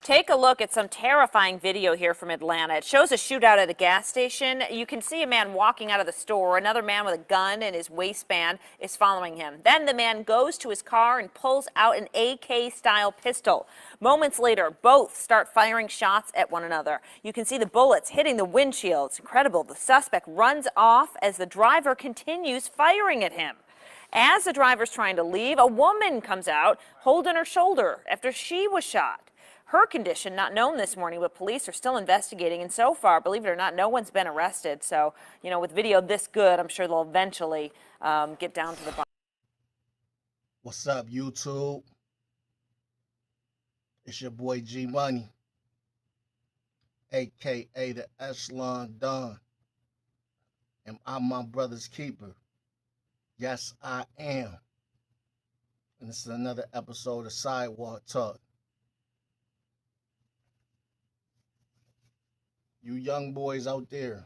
Take a look at some terrifying video here from Atlanta. It shows a shootout at a gas station. You can see a man walking out of the store. Another man with a gun in his waistband is following him. Then the man goes to his car and pulls out an AK-style pistol. Moments later, both start firing shots at one another. You can see the bullets hitting the windshield. It's incredible. The suspect runs off as the driver continues firing at him. As the driver's trying to leave, a woman comes out holding her shoulder after she was shot. Her condition not known this morning, but police are still investigating. And so far, believe it or not, no one's been arrested. So, with video this good, I'm sure they'll eventually get down to the bottom. What's up, YouTube? It's your boy G Money, aka the Echelon Don. And I'm my brother's keeper. Yes, I am. And this is another episode of Sidewalk Talk. You young boys out there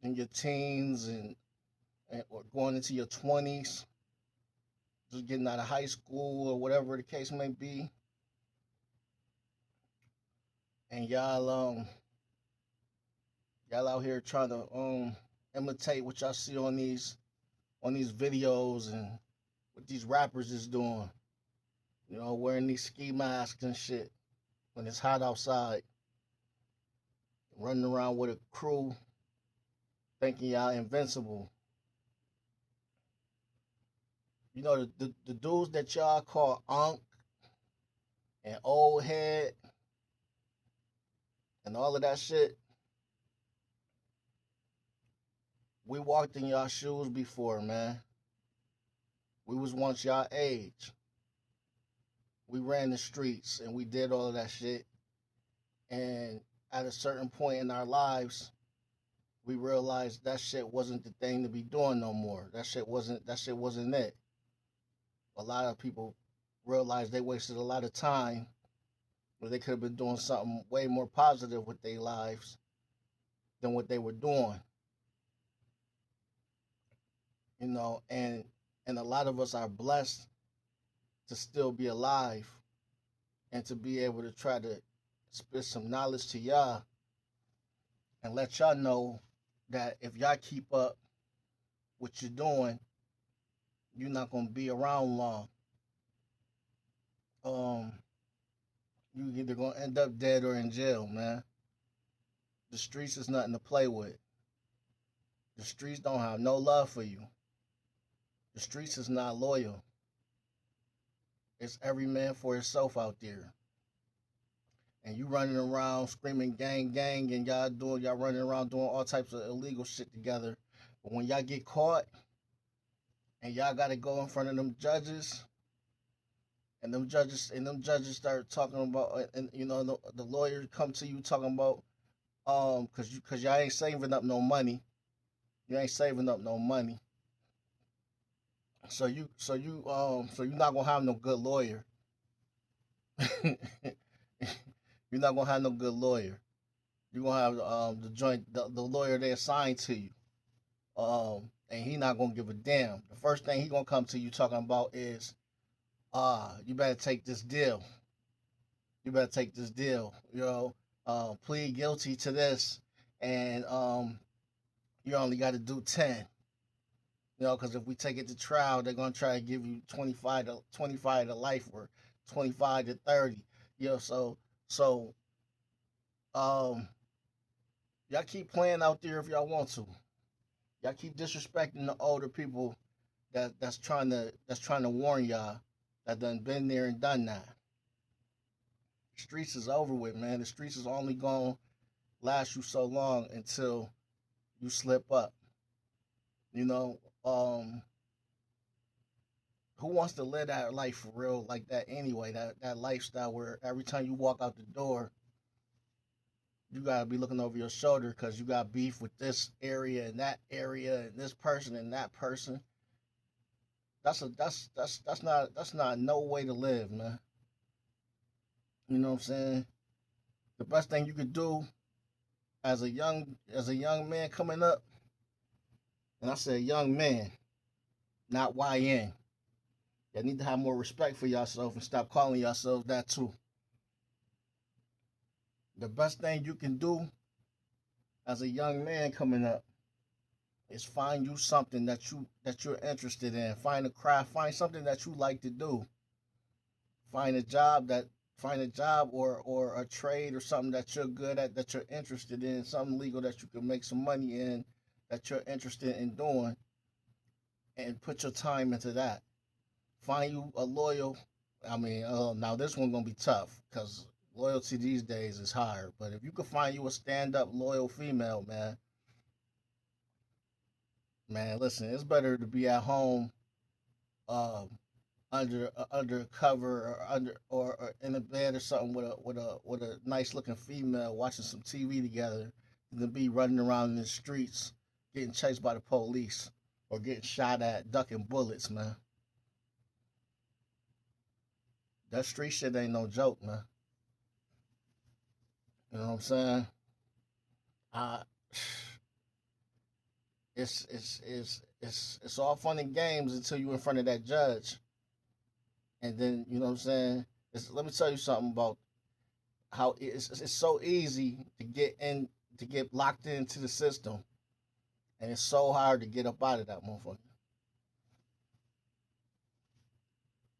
in your teens and or going into your 20s, just getting out of high school or whatever the case may be, and y'all out here trying to imitate what y'all see on these videos and what these rappers is doing, wearing these ski masks and shit when it's hot outside, running around with a crew thinking y'all invincible. The dudes that y'all call Unk and Old Head and all of that shit, we walked in y'all shoes before, man. We was once y'all age. We ran the streets and we did all of that shit. And at a certain point in our lives, we realized that shit wasn't the thing to be doing no more. That shit wasn't it. A lot of people realized they wasted a lot of time where they could have been doing something way more positive with their lives than what they were doing. And a lot of us are blessed to still be alive and to be able to try to spit some knowledge to y'all and let y'all know that if y'all keep up what you're doing, you're not going to be around long. You're either going to end up dead or in jail, man. The streets is nothing to play with. The streets don't have no love for you. The streets is not loyal. It's every man for himself out there. And you running around screaming gang, gang, and y'all running around doing all types of illegal shit together. But when y'all get caught and y'all gotta go in front of them judges, and them judges start talking about, and the lawyers come to you talking about, cause y'all ain't saving up no money. You ain't saving up no money. So you're not gonna have no good lawyer. You're not gonna have no good lawyer. You're gonna have the lawyer they assigned to you. And he not gonna give a damn. The first thing he gonna come to you talking about is, you better take this deal. You better take this deal. Plead guilty to this, and you only got to do 10. Because if we take it to trial, they're gonna try to give you 25 to life or 25 to 30. So y'all keep playing out there if y'all want to. Y'all keep disrespecting the older people that's trying to warn y'all that done been there and done that. The streets is over with, man. The streets is only gonna last you so long until you slip up. Who wants to live that life for real like that anyway? That lifestyle where every time you walk out the door, you gotta be looking over your shoulder because you got beef with this area and that area and this person and that person. That's not no way to live, man. You know what I'm saying? The best thing you could do as a young man coming up, and I said young man, not YN. You need to have more respect for yourself and stop calling yourself that too. The best thing you can do as a young man coming up is find you something that you're interested in. Find a craft, find something that you like to do. Find a job that find a job or a trade or something that you're good at, that you're interested in, something legal that you can make some money in, that you're interested in doing, and put your time into that. Find you a loyal. Now this one gonna be tough because loyalty these days is hard. But if you could find you a stand-up loyal female, man, listen, it's better to be at home, um, under cover or or in a bed or something with a nice looking female watching some TV together than be running around in the streets getting chased by the police or getting shot at, ducking bullets, man. That street shit ain't no joke, man. You know what I'm saying? Uh, it's all fun and games until you in front of that judge, and then you know what I'm saying. Let me tell you something about how it's so easy to get locked into the system, and it's so hard to get up out of that motherfucker.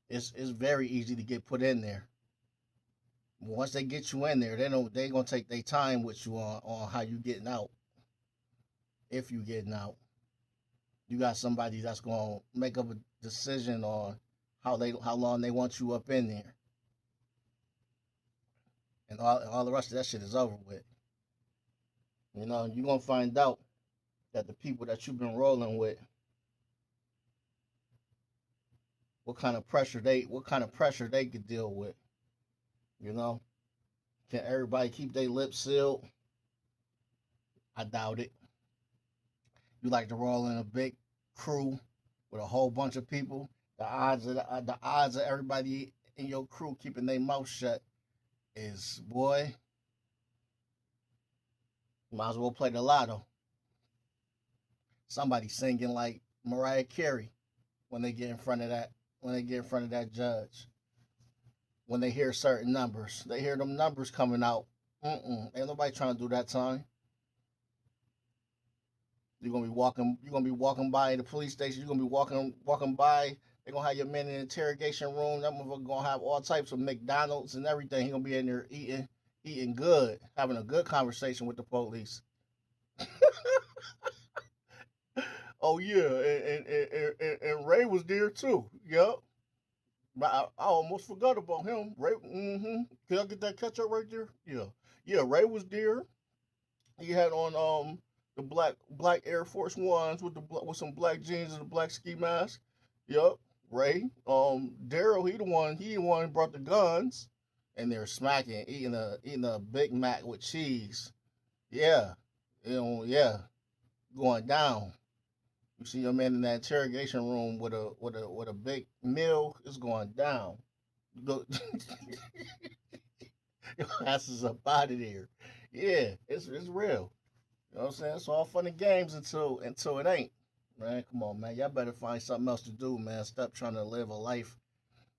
It's very easy to get put in there. Once they get you in there, they gonna take their time with you on how you getting out. If you getting out, you got somebody that's gonna make up a decision on how long they want you up in there, and all the rest of that shit is over with. You know, you're gonna find out that the people that you've been rolling with, what kind of pressure they could deal with. You know, can everybody keep their lips sealed? I doubt it. You like to roll in a big crew with a whole bunch of people. The odds of everybody in your crew keeping their mouth shut is, boy, you might as well play the lotto. Somebody singing like Mariah Carey when they get in front of that judge. When they hear certain numbers, they hear them numbers coming out. Ain't nobody trying to do that time. You're gonna be walking by the police station. You're gonna be walking by. They're gonna have your man in the interrogation room. That motherfucker gonna have all types of McDonald's and everything. He gonna be in there eating good, having a good conversation with the police. Oh yeah, and Ray was there too. Yep. But I almost forgot about him. Ray. Can I get that ketchup right there? Yeah. Yeah. Ray was there. He had on the black Air Force Ones with some black jeans and a black ski mask. Yep. Ray. Daryl. He the one who brought the guns, and they're smacking, eating a Big Mac with cheese. Yeah. Yeah. Going down. You see your man in that interrogation room with a big meal. It's going down. You go, your ass is up out of there. Yeah, it's real. You know what I'm saying? It's all fun and games until it ain't. Man, come on, man. Y'all better find something else to do, man. Stop trying to live a life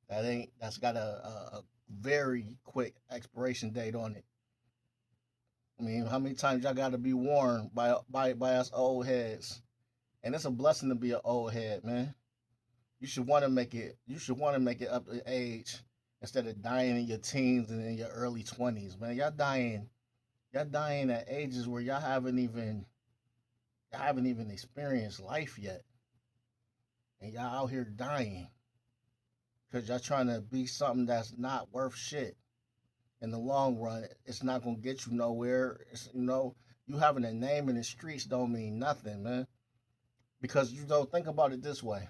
that's got a very quick expiration date on it. I mean, how many times y'all got to be warned by us old heads? And it's a blessing to be an old head, man. You should want to make it. You should want to make it up to age instead of dying in your teens and in your early 20s, man. Y'all dying. Y'all dying at ages where y'all haven't even experienced life yet, and y'all out here dying because y'all trying to be something that's not worth shit. In the long run, it's not gonna get you nowhere. You having a name in the streets don't mean nothing, man. Because think about it this way.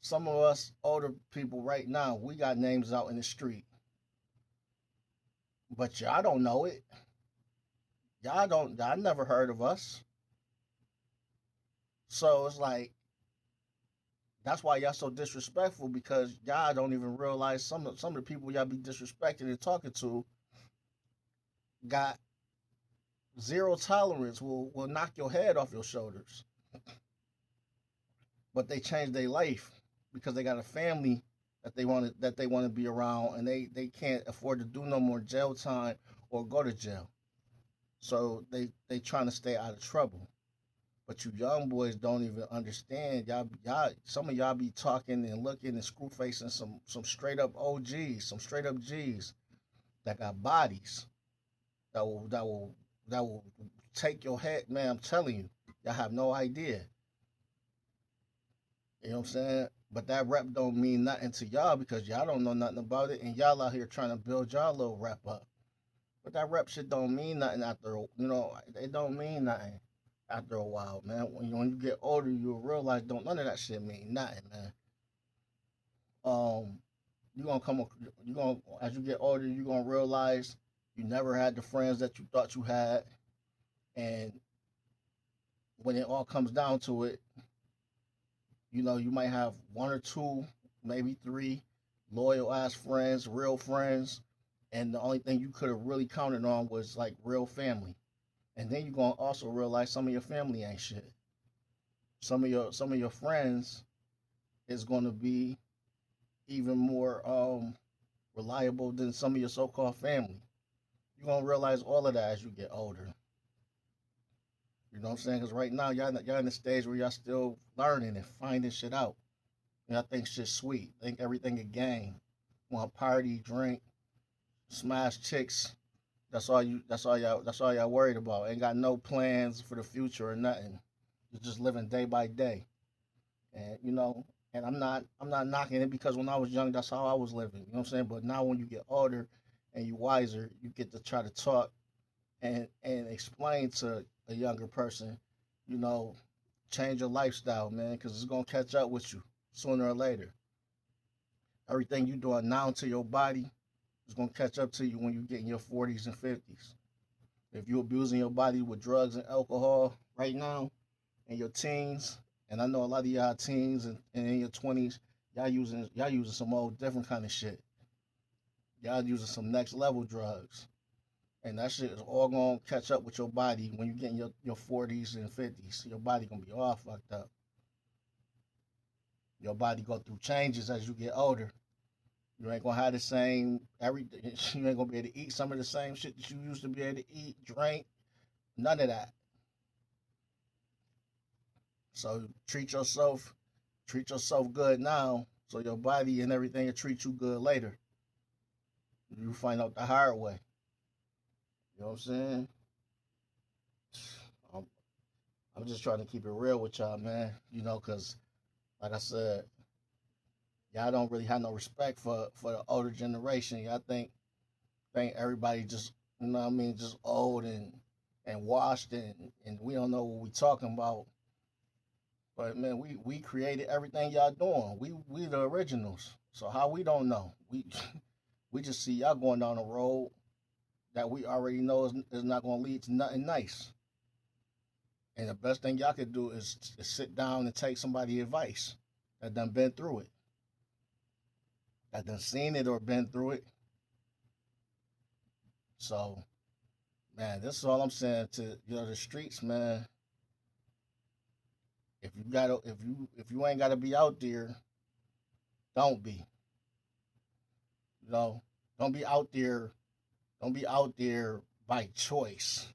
Some of us older people right now, we got names out in the street. But y'all don't know it. Y'all never heard of us. So it's like, that's why y'all so disrespectful, because y'all don't even realize some of the people y'all be disrespecting and talking to got zero tolerance, will knock your head off your shoulders. but they changed their life because they got a family that they want to be around, and they can't afford to do no more jail time or go to jail. So they trying to stay out of trouble. But you young boys don't even understand. Y'all, some of y'all be talking and looking and screw facing some straight up OGs, some straight up G's that got bodies that will take your head, man. I'm telling you, y'all have no idea. You know what I'm saying? But that rep don't mean nothing to y'all because y'all don't know nothing about it, and y'all out here trying to build y'all little rep up. But that rep shit don't mean nothing after, it don't mean nothing after a while, man. When you get older, you'll realize don't none of that shit mean nothing, man. Um, you gonna come, you gonna as you get older, you gonna realize you never had the friends that you thought you had, and when it all comes down to it, you might have one or two, maybe three loyal ass friends, real friends, and the only thing you could have really counted on was like real family. And then you're gonna also realize some of your family ain't shit. Some of your friends is gonna be even more reliable than some of your so-called family. You're gonna realize all of that as you get older. You know what I'm saying? Because right now y'all in the stage where y'all still learning and finding shit out. Y'all think shit's sweet. Think everything a game. Want to party, drink, smash chicks. That's all y'all worried about. Ain't got no plans for the future or nothing. You're just living day by day. And and I'm not knocking it because when I was young, that's how I was living. You know what I'm saying? But now when you get older and you wiser, you get to try to talk and explain to a younger person, you know, change your lifestyle, man, because it's gonna catch up with you sooner or later. Everything you doing now to your body is gonna catch up to you when you get in your 40s and 50s. If you're abusing your body with drugs and alcohol right now in your teens, and I know a lot of y'all teens and in your 20s, y'all using some old different kind of shit. Y'all using some next level drugs. And that shit is all gonna catch up with your body when you get in your 40s and 50s. Your body gonna be all fucked up. Your body go through changes as you get older. You ain't gonna have the same everything. You ain't gonna be able to eat some of the same shit that you used to be able to eat, drink, none of that. So treat yourself good now, so your body and everything will treat you good later. You find out the hard way. You know what I'm saying? I'm, I'm just trying to keep it real with y'all, man. Cause like I said, y'all don't really have no respect for the older generation. Y'all think everybody just what I mean, just old and washed and we don't know what we talking about. But man, we created everything y'all doing. We the originals. So how we don't know? We we just see y'all going down a road that we already know is not gonna lead to nothing nice. And the best thing y'all could do is sit down and take somebody advice that done been through it, that done seen it or been through it. So man, this is all I'm saying to the streets, man. If you ain't gotta be out there, don't be. You know, don't be out there. Don't be out there by choice.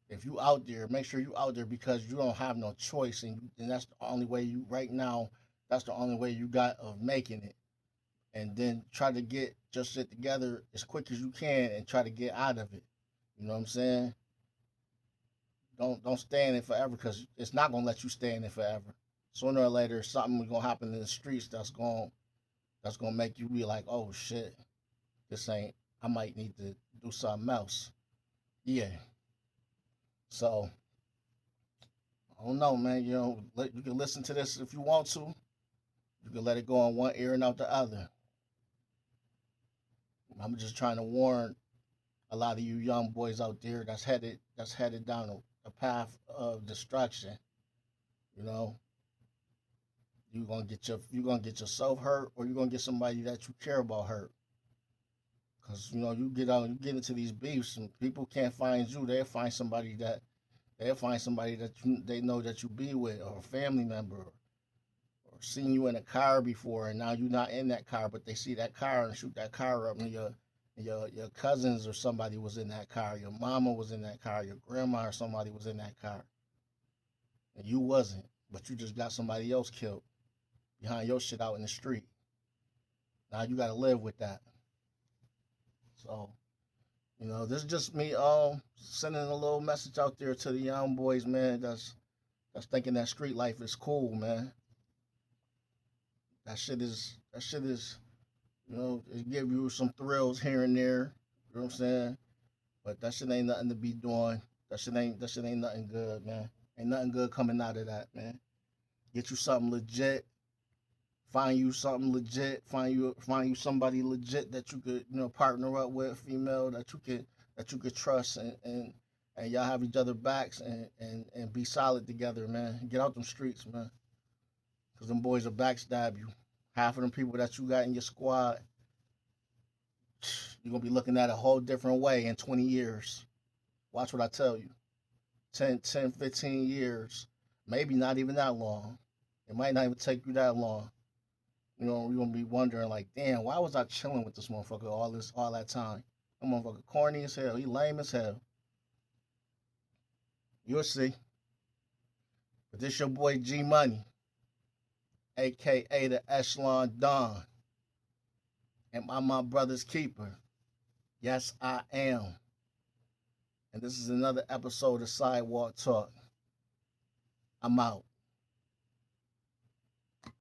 If you out there, make sure you out there because you don't have no choice, and that's the only way you right now. That's the only way you got of making it. And then try to get just shit together as quick as you can and try to get out of it. You know what I'm saying? Don't stay in it forever because it's not gonna let you stay in it forever. Sooner or later, something is gonna happen in the streets that's gonna make you be like, oh shit, this ain't. I might need to do something else. Yeah. So I don't know, man. You can listen to this if you want to. You can let it go on one ear and out the other. I'm just trying to warn a lot of you young boys out there that's headed down a path of destruction. You know, you're gonna get yourself hurt, or you're gonna get somebody that you care about hurt. Cause you get into these beefs, and people can't find you. They'll find somebody that they know that you be with, or a family member, or seen you in a car before, and now you're not in that car, but they see that car and shoot that car up, and your cousins or somebody was in that car, your mama was in that car, your grandma or somebody was in that car, and you wasn't, but you just got somebody else killed behind your shit out in the street. Now you got to live with that. So, this is just me sending a little message out there to the young boys, man, that's thinking that street life is cool, man. That shit is, it give you some thrills here and there. You know what I'm saying? But that shit ain't nothing to be doing. That shit ain't nothing good, man. Ain't nothing good coming out of that, man. Get you something legit. Find you something legit. Find you somebody legit that you could, partner up with, female that you could trust, and y'all have each other backs, and be solid together, man. Get out them streets, man. Cause them boys will backstab you. Half of them people that you got in your squad, you're gonna be looking at a whole different way in 20 years. Watch what I tell you. 10, 15 years. Maybe not even that long. It might not even take you that long. You're gonna be wondering like, damn, why was I chilling with this motherfucker all that time? That motherfucker corny as hell. He lame as hell. You'll see. But this your boy G Money, aka the Echelon Don. Am I my brother's keeper? Yes, I am. And this is another episode of Sidewalk Talk. I'm out.